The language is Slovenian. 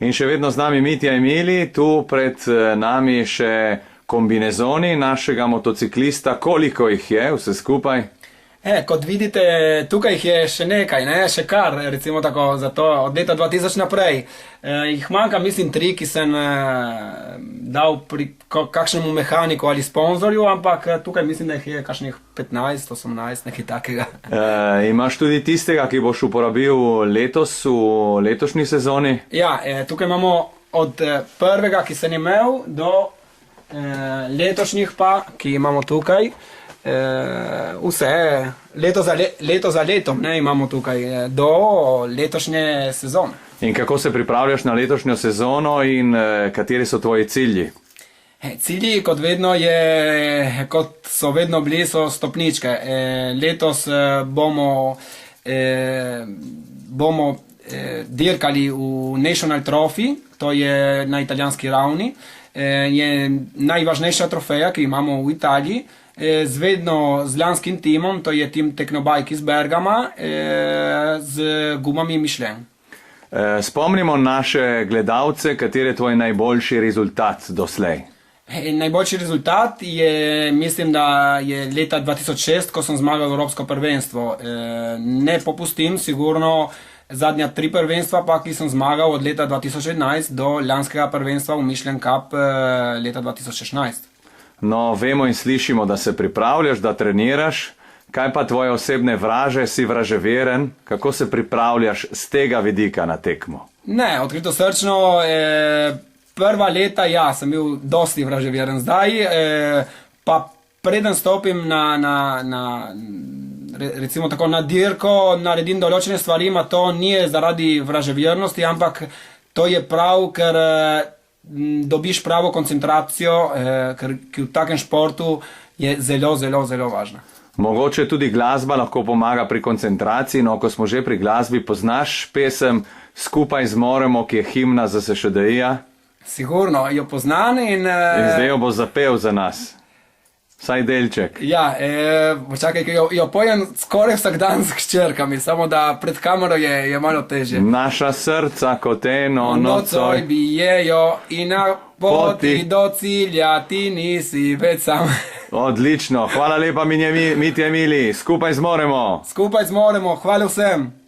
In še vedno z nami Mitja Emili, tu pred nami še kombinezoni našega motociklista. Koliko jih je vse skupaj? Kot vidite, tukaj jih je še nekaj, še kar, recimo tako, zato od leta 2000 naprej. Jih manjka, mislim, 3, ki sem dal pri kakšnemu mehaniku ali sponzorju, ampak tukaj mislim, da jih je kakšnih 15, 18, nekaj takega. Imaš tudi tistega, ki boš uporabil letos v letošnji sezoni? Ja, tukaj imamo od prvega, ki sem imel, do letošnjih pa, ki imamo tukaj. Vse, leto za letom imamo tukaj, do letošnje sezone. In kako se pripravljaš na letošnjo sezono in kateri so tvoji cilji? Cilji, kot vedno, kot so vedno bili, so stopničke. Letos bomo dirkali v National Trophy, to je na italijanski ravni. Je najvažnejša trofeja, ki imamo v Italiji. Z lanskim timom, to je tim Teknobike iz Bergama, z gumami Michelin. Spomnimo naše gledalce, kateri je tvoj najboljši rezultat doslej? Najboljši rezultat je, mislim, da je leta 2006, ko sem zmagal Evropsko prvenstvo. Ne popustim, sigurno zadnja 3 prvenstva, pa ki sem zmagal od leta 2011 do lanskega prvenstva v Michelin Cup leta 2016. No, vemo in slišimo, da se pripravljaš, da treniraš. Kaj pa tvoje osebne vraže, si vraževeren? Kako se pripravljaš z tega vidika na tekmo? Ne, odkrito srčno, prva leta, ja, sem bil dosti vraževeren. Zdaj, pa preden stopim recimo tako na dirko, naredim določene stvari, ma to ni zaradi vraževernosti, ampak to je prav, ker dobiš pravo koncentracijo, ker v takem športu je zelo, zelo, zelo važna. Mogoče tudi glasba lahko pomaga pri koncentraciji, no ko smo že pri glasbi, poznaš pesem Skupaj zmoremo, ki je himna za SŠDI-ja? Sigurno, jo poznam in zdaj jo bo zapel za nas. Vsaj delček. Ja, počakaj, jo pojem skoraj vsak dan s hčerkami, samo da pred kamero je malo težje. Naša srca kot eno nocoj bijejo in na poti do cilja ti nisi več sam. Odlično, hvala lepa Mitja Emili, skupaj zmoremo. Skupaj zmoremo, hvala vsem.